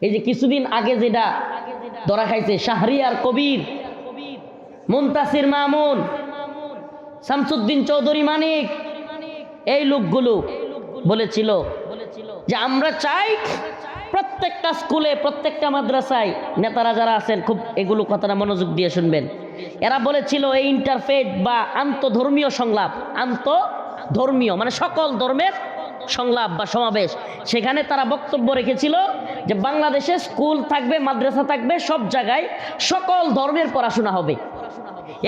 এই যে কিছুদিন আগে যেটা ধরা খাইছে শাহরিয়ার কবির, মুনতাসির মামুন, শামসুদ্দিন চৌধুরী মানিক, এই লোকগুলো বলেছিল যে আমরা চাই প্রত্যেকটা স্কুলে প্রত্যেকটা মাদ্রাসায়, নেতারা যারা আছেন খুব এগুলো কথাটা মনোযোগ দিয়ে শুনবেন, এরা বলেছিল এই ইন্টারফেথ বা আন্তধর্মীয় সংলাপ, আন্তধর্মীয় মানে সকল ধর্মের সংলাপ বা সমাবেশ, সেখানে তারা বক্তব্য রেখেছিল যে বাংলাদেশে স্কুল থাকবে, মাদ্রাসা থাকবে, সব জায়গায় সকল ধর্মের পড়াশোনা হবে।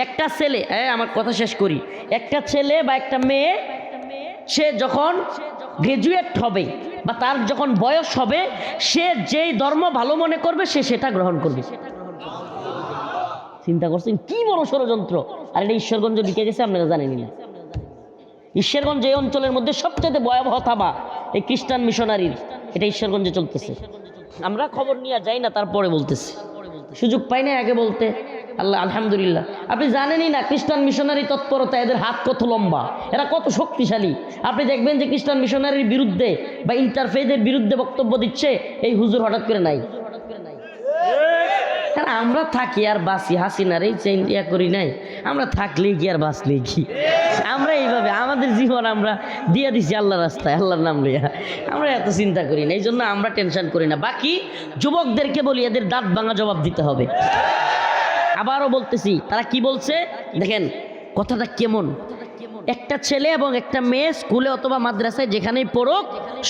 একটা ছেলে, আমার কথা শেষ করি, একটা ছেলে বা একটা মেয়ে সে যখন গ্রাজুয়েট হবে বা তার যখন বয়স হবে, সে যেই ধর্ম ভালো মনে করবে সে সেটা গ্রহণ করবে। চিন্তা করছেন কি বড় ষড়যন্ত্র! আর এটা ঈশ্বরগঞ্জ ঢুকে গেছে, আপনারা জানেনই না। ঈশ্বরগঞ্জ এই অঞ্চলের মধ্যে সবচেয়ে ভয়াবহ থাবা এই খ্রিস্টান মিশনারির, এটা ঈশ্বরগঞ্জে চলতেছে। আমরা খবর নিয়ে যাই না, তারপরে বলতেছি, সুযোগ পাই না আগে বলতে। আল্লাহ আলহামদুলিল্লাহ, আপনি জানেনই না খ্রিস্টান মিশনারি তৎপরতা, এদের হাত কত লম্বা, এরা কত শক্তিশালী। আপনি দেখবেন যে খ্রিস্টান মিশনারির বিরুদ্ধে বা ইন্টারফেথের বিরুদ্ধে বক্তব্য দিচ্ছে এই হুজুর হঠাৎ করে নাই। আমরা থাকি আর বাঁচি, হাসিনার এই ইয়া করি নাই, আমরা থাকলেই কি আর বাঁচলেই কি, আমরা এইভাবে আমাদের জীবন আমরা দিয়ে দিচ্ছি আল্লাহর রাস্তায়, আল্লাহর নাম লইয়া। আমরা এত চিন্তা করি না, এই জন্য আমরা টেনশন করি না। বাকি যুবকদেরকে বলি এদের দাঁত ভাঙা জবাব দিতে হবে। আবারও বলতেছি, তারা কি বলছে দেখেন কথাটা কেমন। একটা ছেলে এবং একটা মেয়ে স্কুলে অথবা মাদ্রাসায় যেখানেই পড়ুক,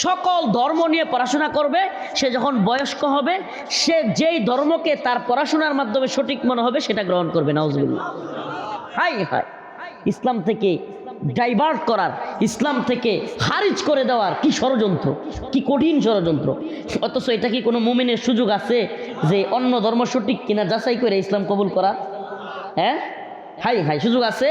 সকল ধর্ম নিয়ে পড়াশোনা করবে। সে যখন বয়স্ক হবে, সে যেই ধর্মকে তার পড়াশোনার মাধ্যমে সঠিক মনে হবে সেটা গ্রহণ করবে। নাউজুবিল্লাহ। হাই হাই, ইসলাম থেকে ডাইভার্ট করার, ইসলাম থেকে খারিজ করে দেওয়ার কি ষড়যন্ত্র, কি কঠিন ষড়যন্ত্র! অথচ এটা কি কোনো মুমিনের সুযোগ আছে যে অন্য ধর্ম সঠিক কিনা যাচাই করে ইসলাম কবুল করা? হ্যাঁ, হাই হাই, সুযোগ আছে?